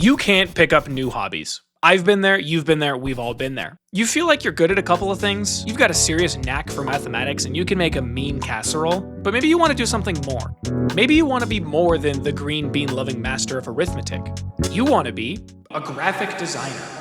You can't pick up new hobbies. I've been there, you've been there, we've all been there. You feel like you're good at a couple of things, you've got a serious knack for mathematics, and you can make a mean casserole, but maybe you want to do something more. Maybe you want to be more than the green bean loving master of arithmetic. You want to be a graphic designer.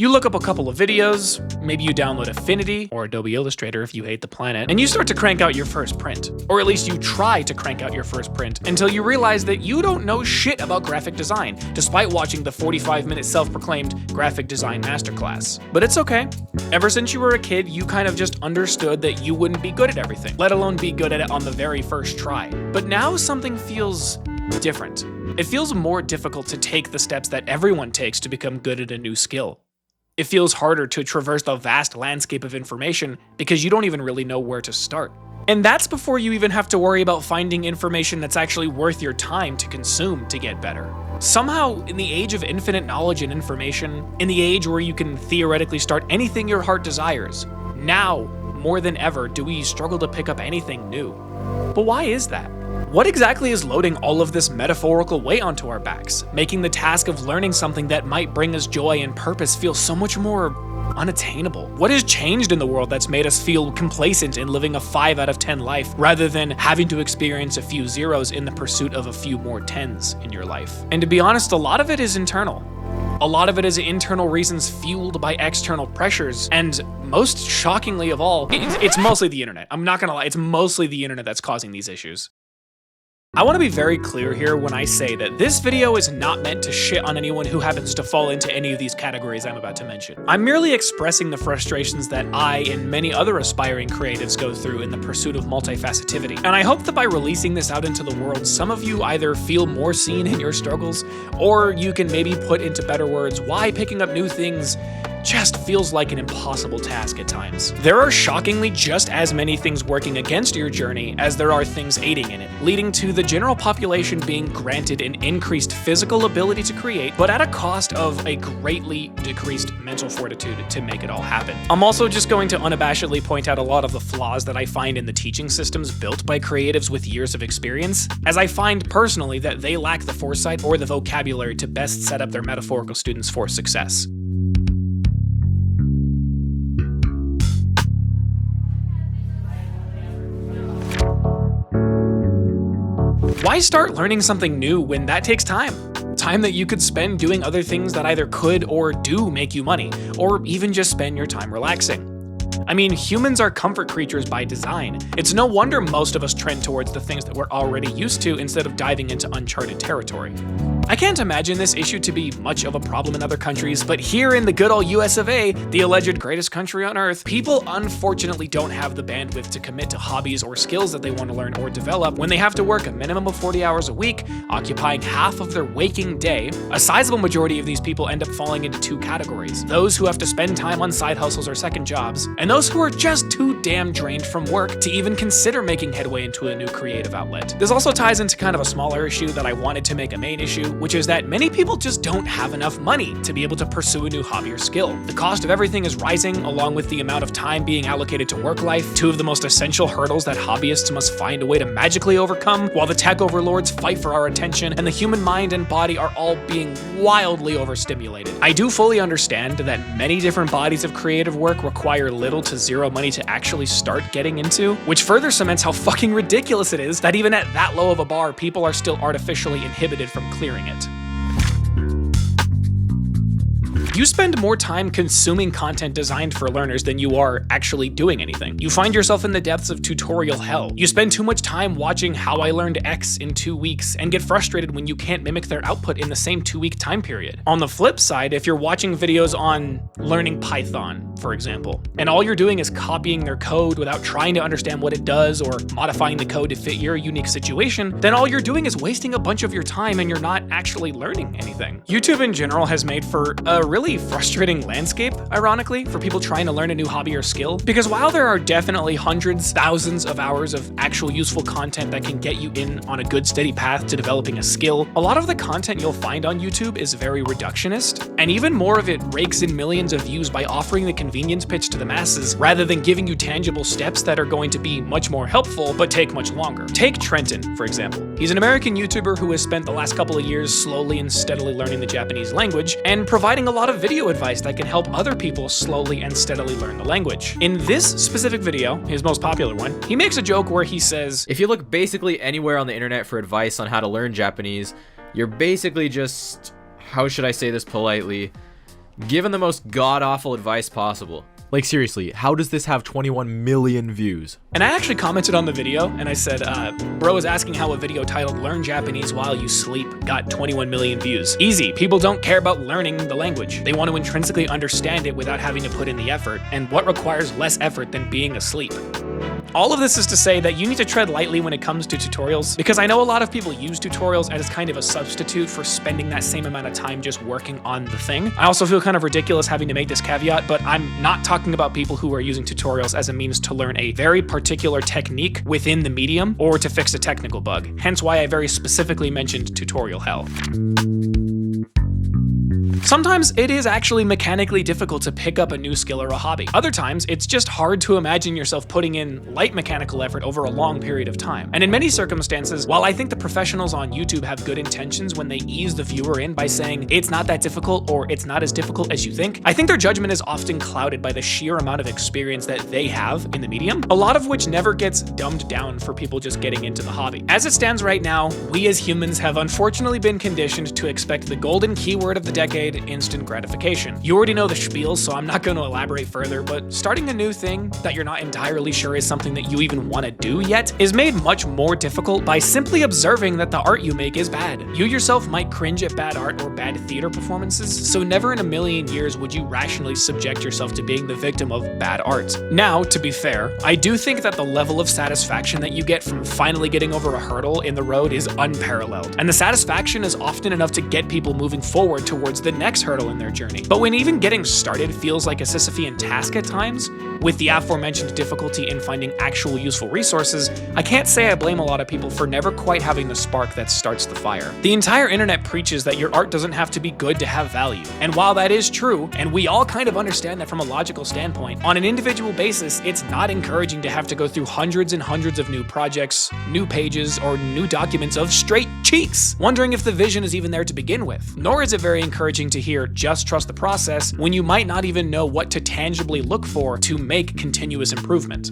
You look up a couple of videos, maybe you download Affinity or Adobe Illustrator if you hate the planet, and you start to crank out your first print. Or at least you try to crank out your first print until you realize that you don't know shit about graphic design, despite watching the 45-minute self-proclaimed graphic design masterclass. But it's okay. Ever since you were a kid, you kind of just understood that you wouldn't be good at everything, let alone be good at it on the very first try. But now something feels different. It feels more difficult to take the steps that everyone takes to become good at a new skill. It feels harder to traverse the vast landscape of information because you don't even really know where to start. And that's before you even have to worry about finding information that's actually worth your time to consume to get better. Somehow, in the age of infinite knowledge and information, in the age where you can theoretically start anything your heart desires, now, more than ever, do we struggle to pick up anything new. But why is that? What exactly is loading all of this metaphorical weight onto our backs, making the task of learning something that might bring us joy and purpose feel so much more unattainable? What has changed in the world that's made us feel complacent in living a 5 out of 10 life rather than having to experience a few zeros in the pursuit of a few more 10s in your life? And to be honest, a lot of it is internal. A lot of it is internal reasons fueled by external pressures, and most shockingly of all, it's mostly the internet. I'm not gonna lie, it's mostly the internet that's causing these issues. I want to be very clear here when I say that this video is not meant to shit on anyone who happens to fall into any of these categories I'm about to mention. I'm merely expressing the frustrations that I and many other aspiring creatives go through in the pursuit of multifacetivity. And I hope that by releasing this out into the world, some of you either feel more seen in your struggles, or you can maybe put into better words why picking up new things just feels like an impossible task at times. There are shockingly just as many things working against your journey as there are things aiding in it, leading to the general population being granted an increased physical ability to create, but at a cost of a greatly decreased mental fortitude to make it all happen. I'm also just going to unabashedly point out a lot of the flaws that I find in the teaching systems built by creatives with years of experience, as I find personally that they lack the foresight or the vocabulary to best set up their metaphorical students for success. Why start learning something new when that takes time? Time that you could spend doing other things that either could or do make you money, or even just spend your time relaxing. I mean, humans are comfort creatures by design. It's no wonder most of us trend towards the things that we're already used to instead of diving into uncharted territory. I can't imagine this issue to be much of a problem in other countries, but here in the good old US of A, the alleged greatest country on earth, people unfortunately don't have the bandwidth to commit to hobbies or skills that they want to learn or develop when they have to work a minimum of 40 hours a week, occupying half of their waking day. A sizable majority of these people end up falling into two categories: those who have to spend time on side hustles or second jobs, and those who are just too damn drained from work to even consider making headway into a new creative outlet. This also ties into kind of a smaller issue that I wanted to make a main issue, which is that many people just don't have enough money to be able to pursue a new hobby or skill. The cost of everything is rising, along with the amount of time being allocated to work life, two of the most essential hurdles that hobbyists must find a way to magically overcome, while the tech overlords fight for our attention, and the human mind and body are all being wildly overstimulated. I do fully understand that many different bodies of creative work require little to zero money to actually start getting into, which further cements how fucking ridiculous it is that even at that low of a bar, people are still artificially inhibited from clearing it. You spend more time consuming content designed for learners than you are actually doing anything. You find yourself in the depths of tutorial hell. You spend too much time watching How I Learned X in 2 weeks and get frustrated when you can't mimic their output in the same 2-week time period. On the flip side, if you're watching videos on learning Python, for example, and all you're doing is copying their code without trying to understand what it does or modifying the code to fit your unique situation, then all you're doing is wasting a bunch of your time and you're not actually learning anything. YouTube in general has made for a really frustrating landscape, ironically, for people trying to learn a new hobby or skill, because while there are definitely hundreds, thousands of hours of actual useful content that can get you in on a good steady path to developing a skill, a lot of the content you'll find on YouTube is very reductionist, and even more of it rakes in millions of views by offering the convenience pitch to the masses rather than giving you tangible steps that are going to be much more helpful but take much longer. Take Trenton, for example. He's an American YouTuber who has spent the last couple of years slowly and steadily learning the Japanese language and providing a lot of video advice that can help other people slowly and steadily learn the language. In this specific video, his most popular one, he makes a joke where he says, "If you look basically anywhere on the internet for advice on how to learn Japanese, you're basically just, how should I say this politely, given the most god-awful advice possible." Like seriously, how does this have 21 million views? And I actually commented on the video and I said, bro is asking how a video titled "Learn Japanese While You Sleep" got 21 million views. Easy, people don't care about learning the language. They want to intrinsically understand it without having to put in the effort, and what requires less effort than being asleep? All of this is to say that you need to tread lightly when it comes to tutorials, because I know a lot of people use tutorials as kind of a substitute for spending that same amount of time just working on the thing. I also feel kind of ridiculous having to make this caveat, but I'm not talking about people who are using tutorials as a means to learn a very particular technique within the medium or to fix a technical bug. Hence why I very specifically mentioned tutorial hell. Sometimes it is actually mechanically difficult to pick up a new skill or a hobby. Other times, it's just hard to imagine yourself putting in light mechanical effort over a long period of time. And in many circumstances, while I think the professionals on YouTube have good intentions when they ease the viewer in by saying it's not that difficult or it's not as difficult as you think, I think their judgment is often clouded by the sheer amount of experience that they have in the medium, a lot of which never gets dumbed down for people just getting into the hobby. As it stands right now, we as humans have unfortunately been conditioned to expect the golden keyword of the decade: instant gratification. You already know the spiel, so I'm not going to elaborate further, but starting a new thing that you're not entirely sure is something that you even want to do yet is made much more difficult by simply observing that the art you make is bad. You yourself might cringe at bad art or bad theater performances, so never in a million years would you rationally subject yourself to being the victim of bad art. Now, to be fair, I do think that the level of satisfaction that you get from finally getting over a hurdle in the road is unparalleled, and the satisfaction is often enough to get people moving forward towards the next hurdle in their journey. But when even getting started feels like a Sisyphean task at times, with the aforementioned difficulty in finding actual useful resources, I can't say I blame a lot of people for never quite having the spark that starts the fire. The entire internet preaches that your art doesn't have to be good to have value, and while that is true, and we all kind of understand that from a logical standpoint, on an individual basis, it's not encouraging to have to go through hundreds and hundreds of new projects, new pages, or new documents of straight cheeks, wondering if the vision is even there to begin with. Nor is it very encouraging to hear "just trust the process" when you might not even know what to tangibly look for to make continuous improvement.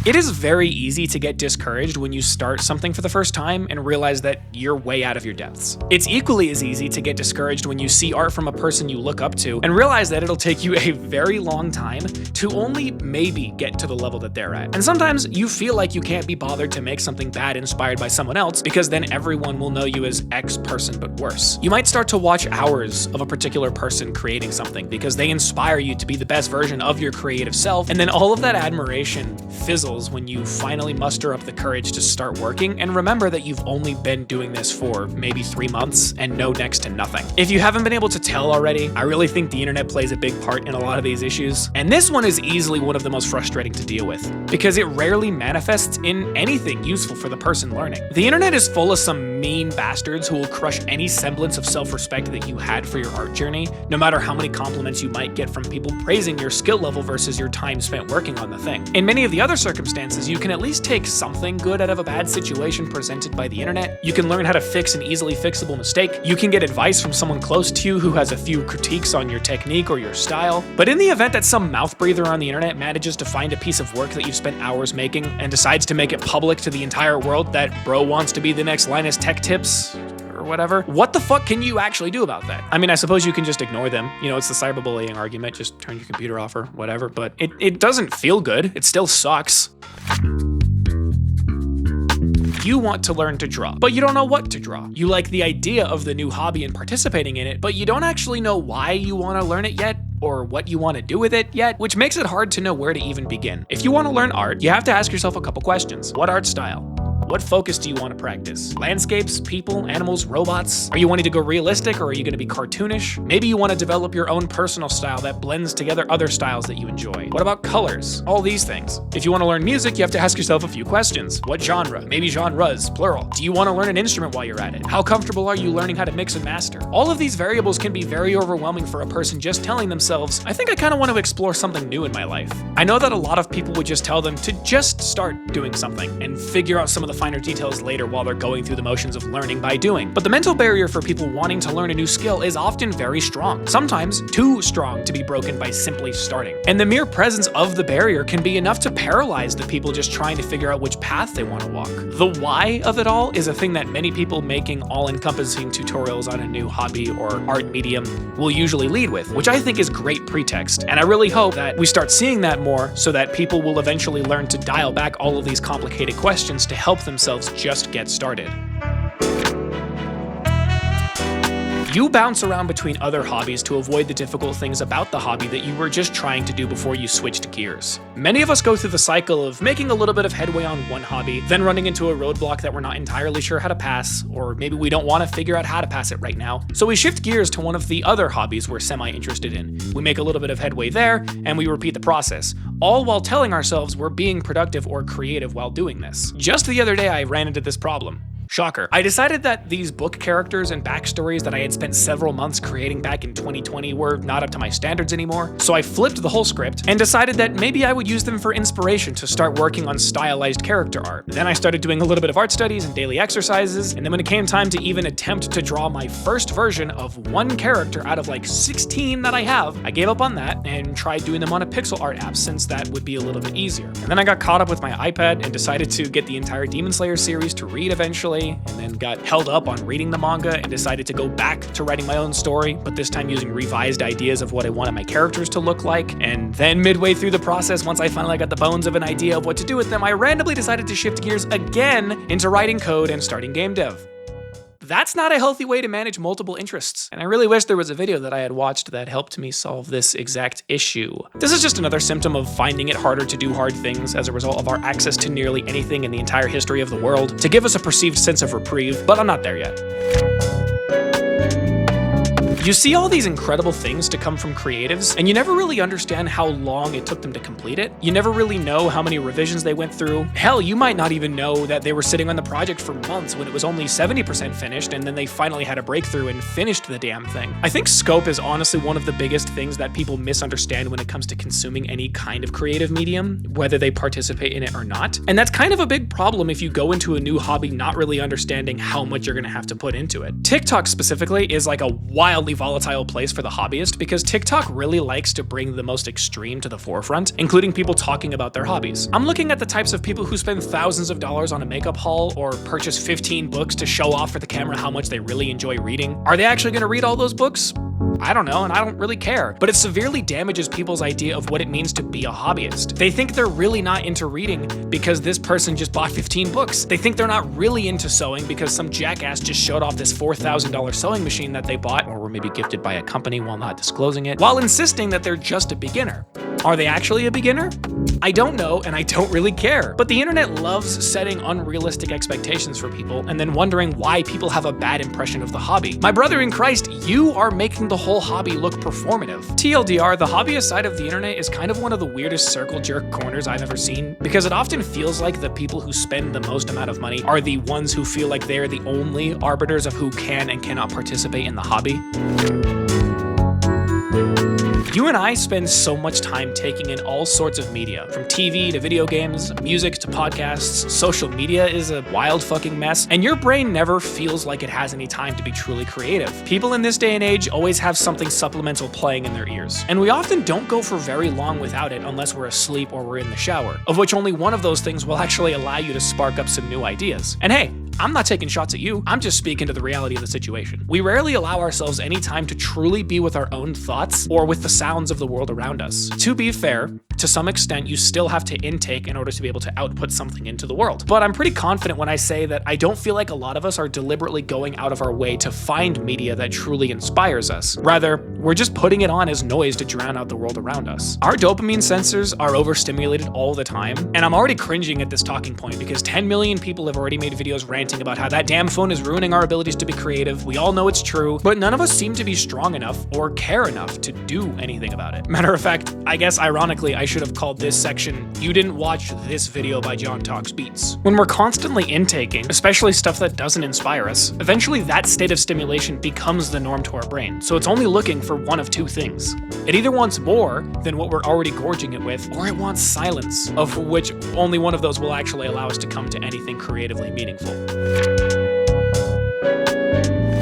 It is very easy to get discouraged when you start something for the first time and realize that you're way out of your depths. It's equally as easy to get discouraged when you see art from a person you look up to and realize that it'll take you a very long time to only maybe get to the level that they're at. And sometimes you feel like you can't be bothered to make something bad inspired by someone else because then everyone will know you as X person but worse. You might start to watch hours of a particular person creating something because they inspire you to be the best version of your creative self, and then all of that admiration fizzles when you finally muster up the courage to start working and remember that you've only been doing this for maybe 3 months and know next to nothing. If you haven't been able to tell already, I really think the internet plays a big part in a lot of these issues, and this one is easily one of the most frustrating to deal with because it rarely manifests in anything useful for the person learning. The internet is full of some mean bastards who will crush any semblance of self-respect that you had for your art journey, no matter how many compliments you might get from people praising your skill level versus your time spent working on the thing. In many of the other circumstances, you can at least take something good out of a bad situation presented by the internet. You can learn how to fix an easily fixable mistake. You can get advice from someone close to you who has a few critiques on your technique or your style. But in the event that some mouth breather on the internet manages to find a piece of work that you've spent hours making and decides to make it public to the entire world that bro wants to be the next Linus Tech Tips or whatever, what the fuck can you actually do about that? I mean, I suppose you can just ignore them. You know, it's the cyberbullying argument, just turn your computer off or whatever, but it doesn't feel good. It still sucks. You want to learn to draw, but you don't know what to draw. You like the idea of the new hobby and participating in it, but you don't actually know why you want to learn it yet or what you want to do with it yet, which makes it hard to know where to even begin. If you want to learn art, you have to ask yourself a couple questions. What art style? What focus do you want to practice? Landscapes, people, animals, robots? Are you wanting to go realistic, or are you going to be cartoonish? Maybe you want to develop your own personal style that blends together other styles that you enjoy. What about colors? All these things. If you want to learn music, you have to ask yourself a few questions. What genre? Maybe genres, plural. Do you want to learn an instrument while you're at it? How comfortable are you learning how to mix and master? All of these variables can be very overwhelming for a person just telling themselves, I think I kind of want to explore something new in my life. I know that a lot of people would just tell them to just start doing something and figure out some of the finer details later while they're going through the motions of learning by doing. But the mental barrier for people wanting to learn a new skill is often very strong, sometimes too strong to be broken by simply starting. And the mere presence of the barrier can be enough to paralyze the people just trying to figure out which path they want to walk. The why of it all is a thing that many people making all-encompassing tutorials on a new hobby or art medium will usually lead with, which I think is great pretext. And I really hope that we start seeing that more so that people will eventually learn to dial back all of these complicated questions to help themselves just get started. You bounce around between other hobbies to avoid the difficult things about the hobby that you were just trying to do before you switched gears. Many of us go through the cycle of making a little bit of headway on one hobby, then running into a roadblock that we're not entirely sure how to pass, or maybe we don't want to figure out how to pass it right now. So we shift gears to one of the other hobbies we're semi-interested in. We make a little bit of headway there, and we repeat the process, all while telling ourselves we're being productive or creative while doing this. Just the other day, I ran into this problem. Shocker. I decided that these book characters and backstories that I had spent several months creating back in 2020 were not up to my standards anymore, so I flipped the whole script and decided that maybe I would use them for inspiration to start working on stylized character art. Then I started doing a little bit of art studies and daily exercises, and then when it came time to even attempt to draw my first version of one character out of like 16 that I have, I gave up on that and tried doing them on a pixel art app since that would be a little bit easier. And then I got caught up with my iPad and decided to get the entire Demon Slayer series to read eventually, and then got held up on reading the manga and decided to go back to writing my own story, but this time using revised ideas of what I wanted my characters to look like. And then midway through the process, once I finally got the bones of an idea of what to do with them, I randomly decided to shift gears again into writing code and starting game dev. That's not a healthy way to manage multiple interests, and I really wish there was a video that I had watched that helped me solve this exact issue. This is just another symptom of finding it harder to do hard things as a result of our access to nearly anything in the entire history of the world to give us a perceived sense of reprieve, but I'm not there yet. You see all these incredible things to come from creatives, and you never really understand how long it took them to complete it. You never really know how many revisions they went through. Hell, you might not even know that they were sitting on the project for months when it was only 70% finished, and then they finally had a breakthrough and finished the damn thing. I think scope is honestly one of the biggest things that people misunderstand when it comes to consuming any kind of creative medium, whether they participate in it or not. And that's kind of a big problem if you go into a new hobby not really understanding how much you're gonna have to put into it. TikTok specifically is like a wildly volatile place for the hobbyist because TikTok really likes to bring the most extreme to the forefront, including people talking about their hobbies. I'm looking at the types of people who spend thousands of dollars on a makeup haul or purchase 15 books to show off for the camera how much they really enjoy reading. Are they actually going to read all those books? I don't know, and I don't really care, but it severely damages people's idea of what it means to be a hobbyist. They think they're really not into reading because this person just bought 15 books. They think they're not really into sewing because some jackass just showed off this $4,000 sewing machine that they bought or were maybe gifted by a company while not disclosing it, while insisting that they're just a beginner. Are they actually a beginner? I don't know, and I don't really care. But the internet loves setting unrealistic expectations for people and then wondering why people have a bad impression of the hobby. My brother in Christ, you are making the whole hobby look performative. TLDR, the hobbyist side of the internet is kind of one of the weirdest circle jerk corners I've ever seen because it often feels like the people who spend the most amount of money are the ones who feel like they're the only arbiters of who can and cannot participate in the hobby. You and I spend so much time taking in all sorts of media, from TV to video games, music to podcasts. Social media is a wild fucking mess, and your brain never feels like it has any time to be truly creative. People in this day and age always have something supplemental playing in their ears, and we often don't go for very long without it unless we're asleep or we're in the shower, of which only one of those things will actually allow you to spark up some new ideas. And hey, I'm not taking shots at you. I'm just speaking to the reality of the situation. We rarely allow ourselves any time to truly be with our own thoughts or with the sounds of the world around us. To be fair, to some extent, you still have to intake in order to be able to output something into the world. But I'm pretty confident when I say that I don't feel like a lot of us are deliberately going out of our way to find media that truly inspires us. Rather, we're just putting it on as noise to drown out the world around us. Our dopamine sensors are overstimulated all the time, and I'm already cringing at this talking point because 10 million people have already made videos ranting about how that damn phone is ruining our abilities to be creative. We all know it's true, but none of us seem to be strong enough or care enough to do anything about it. Matter of fact, I guess ironically, I should have called this section, "You Didn't Watch This Video by John Talks Beats." When we're constantly intaking, especially stuff that doesn't inspire us, eventually that state of stimulation becomes the norm to our brain. So it's only looking for one of two things. It either wants more than what we're already gorging it with, or it wants silence, of which only one of those will actually allow us to come to anything creatively meaningful.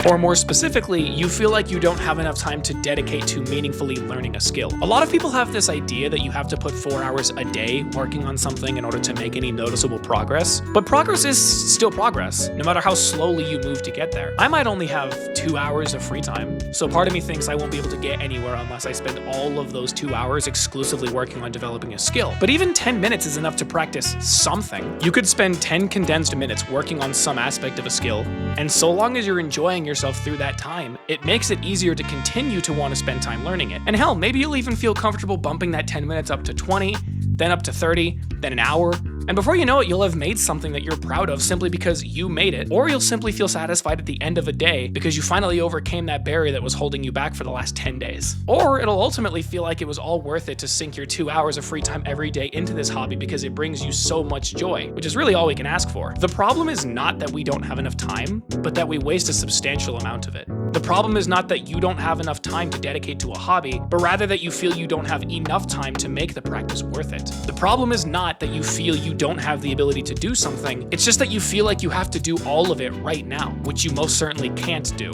Or more specifically, you feel like you don't have enough time to dedicate to meaningfully learning a skill. A lot of people have this idea that you have to put 4 hours a day working on something in order to make any noticeable progress, but progress is still progress, no matter how slowly you move to get there. I might only have 2 hours of free time, so part of me thinks I won't be able to get anywhere unless I spend all of those 2 hours exclusively working on developing a skill. But even 10 minutes is enough to practice something. You could spend 10 condensed minutes working on some aspect of a skill, and so long as you're enjoying yourself through that time, it makes it easier to continue to want to spend time learning it. And hell, maybe you'll even feel comfortable bumping that 10 minutes up to 20, then up to 30, then an hour. And before you know it, you'll have made something that you're proud of simply because you made it, or you'll simply feel satisfied at the end of a day because you finally overcame that barrier that was holding you back for the last 10 days. Or it'll ultimately feel like it was all worth it to sink your 2 hours of free time every day into this hobby because it brings you so much joy, which is really all we can ask for. The problem is not that we don't have enough time, but that we waste a substantial amount of it. The problem is not that you don't have enough time to dedicate to a hobby, but rather that you feel you don't have enough time to make the practice worth it. The problem is not that you feel you don't have the ability to do something, it's just that you feel like you have to do all of it right now, which you most certainly can't do.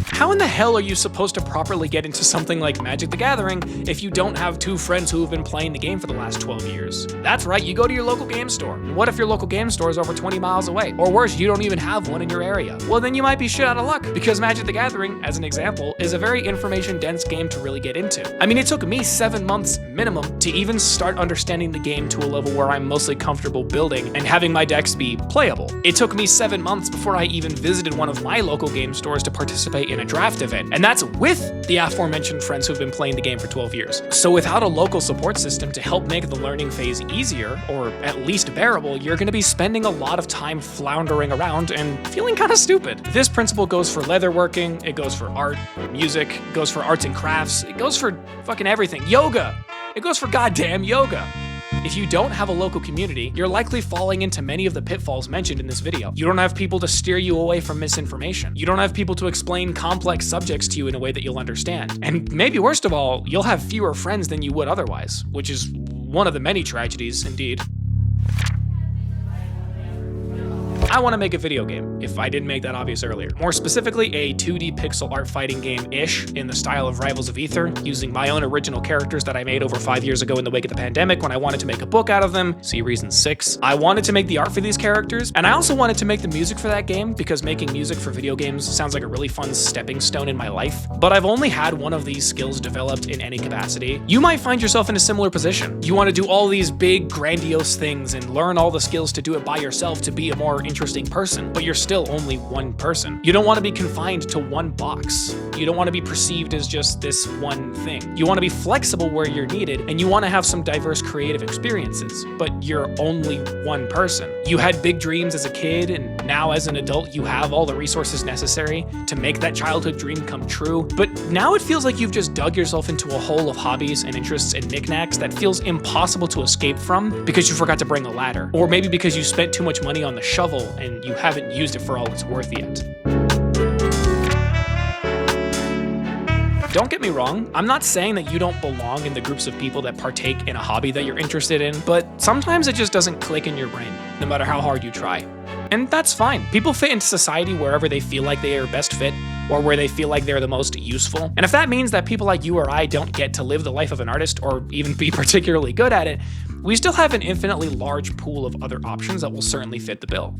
How in the hell are you supposed to properly get into something like Magic the Gathering if you don't have 2 friends who have been playing the game for the last 12 years? That's right, you go to your local game store. And what if your local game store is over 20 miles away? Or worse, you don't even have one in your area. Well, then you might be shit out of luck, because Magic the Gathering, as an example, is a very information-dense game to really get into. I mean, it took me 7 months minimum to even start understanding the game to a level where I'm mostly comfortable building and having my decks be playable. It took me 7 months before I even visited one of my local game stores to participate in a draft event, and that's with the aforementioned friends who've been playing the game for 12 years. So without a local support system to help make the learning phase easier, or at least bearable, you're gonna be spending a lot of time floundering around and feeling kind of stupid. This principle goes for leatherworking, it goes for art, music, it goes for arts and crafts, it goes for fucking everything. Yoga! It goes for goddamn yoga! If you don't have a local community, you're likely falling into many of the pitfalls mentioned in this video. You don't have people to steer you away from misinformation. You don't have people to explain complex subjects to you in a way that you'll understand. And maybe worst of all, you'll have fewer friends than you would otherwise, which is one of the many tragedies, indeed. I want to make a video game, if I didn't make that obvious earlier. More specifically, a 2D pixel art fighting game-ish in the style of Rivals of Aether, using my own original characters that I made over 5 years ago in the wake of the pandemic when I wanted to make a book out of them, see reason 6. I wanted to make the art for these characters, and I also wanted to make the music for that game because making music for video games sounds like a really fun stepping stone in my life. But I've only had one of these skills developed in any capacity. You might find yourself in a similar position. You want to do all these big, grandiose things and learn all the skills to do it by yourself to be a more interesting person, but you're still only one person. You don't want to be confined to one box. You don't want to be perceived as just this one thing. You want to be flexible where you're needed, and you want to have some diverse creative experiences, but you're only one person. You had big dreams as a kid, and now as an adult, you have all the resources necessary to make that childhood dream come true, but now it feels like you've just dug yourself into a hole of hobbies and interests and knickknacks that feels impossible to escape from because you forgot to bring a ladder, or maybe because you spent too much money on the shovel and you haven't used it for all it's worth yet. Don't get me wrong, I'm not saying that you don't belong in the groups of people that partake in a hobby that you're interested in, but sometimes it just doesn't click in your brain, no matter how hard you try. And that's fine. People fit into society wherever they feel like they are best fit, or where they feel like they're the most useful. And if that means that people like you or I don't get to live the life of an artist, or even be particularly good at it, we still have an infinitely large pool of other options that will certainly fit the bill.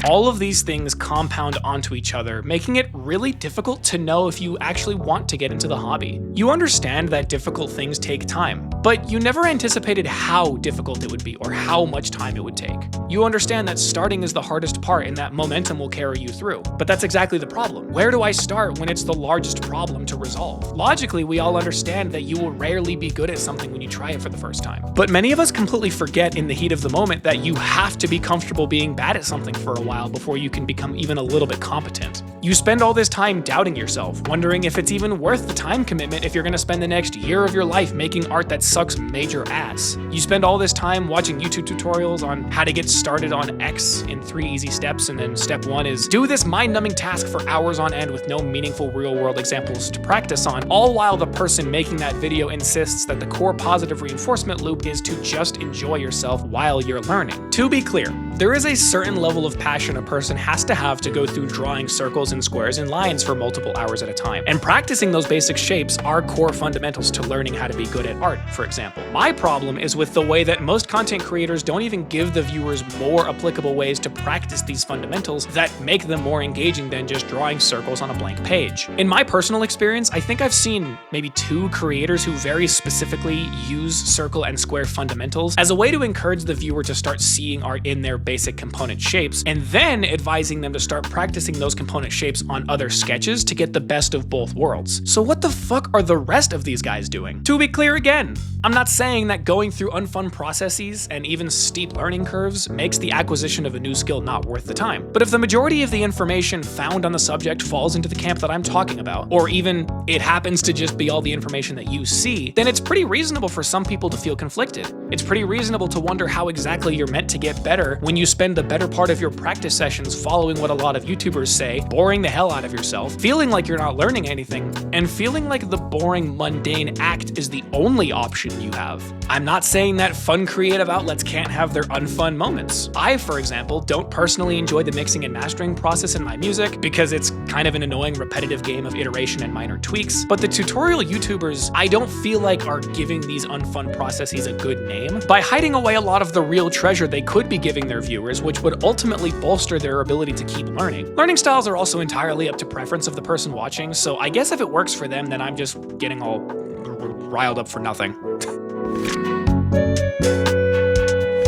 All of these things compound onto each other, making it really difficult to know if you actually want to get into the hobby. You understand that difficult things take time, but you never anticipated how difficult it would be or how much time it would take. You understand that starting is the hardest part and that momentum will carry you through. But that's exactly the problem. Where do I start when it's the largest problem to resolve? Logically, we all understand that you will rarely be good at something when you try it for the first time. But many of us completely forget in the heat of the moment that you have to be comfortable being bad at something for a while before you can become even a little bit competent. You spend all this time doubting yourself, wondering if it's even worth the time commitment if you're gonna spend the next year of your life making art that sucks major ass. You spend all this time watching YouTube tutorials on how to get started on X in 3 easy steps, and then step 1 is do this mind-numbing task for hours on end with no meaningful real-world examples to practice on, all while the person making that video insists that the core positive reinforcement loop is to just enjoy yourself while you're learning. To be clear, there is a certain level of passion a person has to have to go through drawing circles and squares and lines for multiple hours at a time. And practicing those basic shapes are core fundamentals to learning how to be good at art, for example. My problem is with the way that most content creators don't even give the viewers more applicable ways to practice these fundamentals that make them more engaging than just drawing circles on a blank page. In my personal experience, I think I've seen maybe 2 creators who very specifically use circle and square fundamentals as a way to encourage the viewer to start seeing art in their basic component shapes, and then advising them to start practicing those component shapes on other sketches to get the best of both worlds. So what the fuck are the rest of these guys doing? To be clear again, I'm not saying that going through unfun processes and even steep learning curves makes the acquisition of a new skill not worth the time. But if the majority of the information found on the subject falls into the camp that I'm talking about, or even it happens to just be all the information that you see, then it's pretty reasonable for some people to feel conflicted. It's pretty reasonable to wonder how exactly you're meant to get better when you spend the better part of your practice sessions following what a lot of YouTubers say, boring the hell out of yourself, feeling like you're not learning anything, and feeling like the boring, mundane act is the only option you have. I'm not saying that fun creative outlets can't have their unfun moments. I, for example, don't personally enjoy the mixing and mastering process in my music because it's kind of an annoying, repetitive game of iteration and minor tweaks, but the tutorial YouTubers I don't feel like are giving these unfun processes a good name by hiding away a lot of the real treasure they could be giving their viewers, which would ultimately bolster their ability to keep learning. Learning styles are also entirely up to preference of the person watching, so I guess if it works for them, then I'm just getting all riled up for nothing.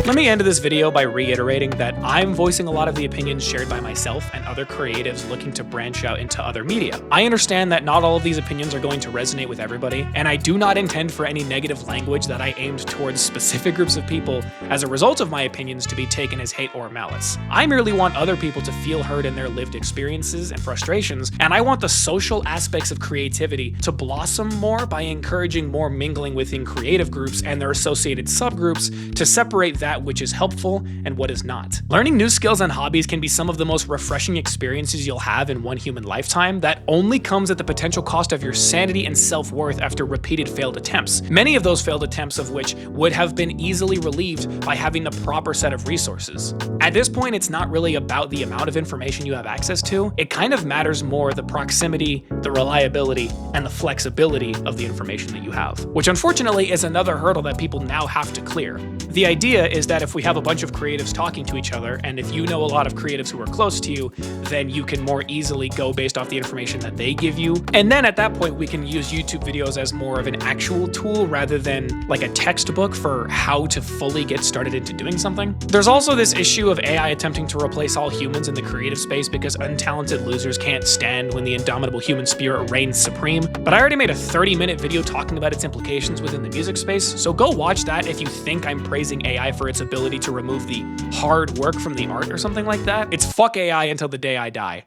Let me end this video by reiterating that I'm voicing a lot of the opinions shared by myself and other creatives looking to branch out into other media. I understand that not all of these opinions are going to resonate with everybody, and I do not intend for any negative language that I aimed towards specific groups of people as a result of my opinions to be taken as hate or malice. I merely want other people to feel heard in their lived experiences and frustrations, and I want the social aspects of creativity to blossom more by encouraging more mingling within creative groups and their associated subgroups to separate that which is helpful and what is not. Learning new skills and hobbies can be some of the most refreshing experiences you'll have in one human lifetime that only comes at the potential cost of your sanity and self-worth after repeated failed attempts. Many of those failed attempts of which would have been easily relieved by having the proper set of resources. At this point, it's not really about the amount of information you have access to. It kind of matters more the proximity, the reliability, and the flexibility of the information that you have, which unfortunately is another hurdle that people now have to clear. The idea is that if we have a bunch of creatives talking to each other, and if you know a lot of creatives who are close to you, then you can more easily go based off the information that they give you. And then at that point, we can use YouTube videos as more of an actual tool rather than like a textbook for how to fully get started into doing something. There's also this issue of AI attempting to replace all humans in the creative space because untalented losers can't stand when the indomitable human spirit reigns supreme. But I already made a 30-minute video talking about its implications within the music space, so go watch that if you think I'm praising AI for its ability to remove the hard work from the art or something like that. It's fuck AI until the day I die.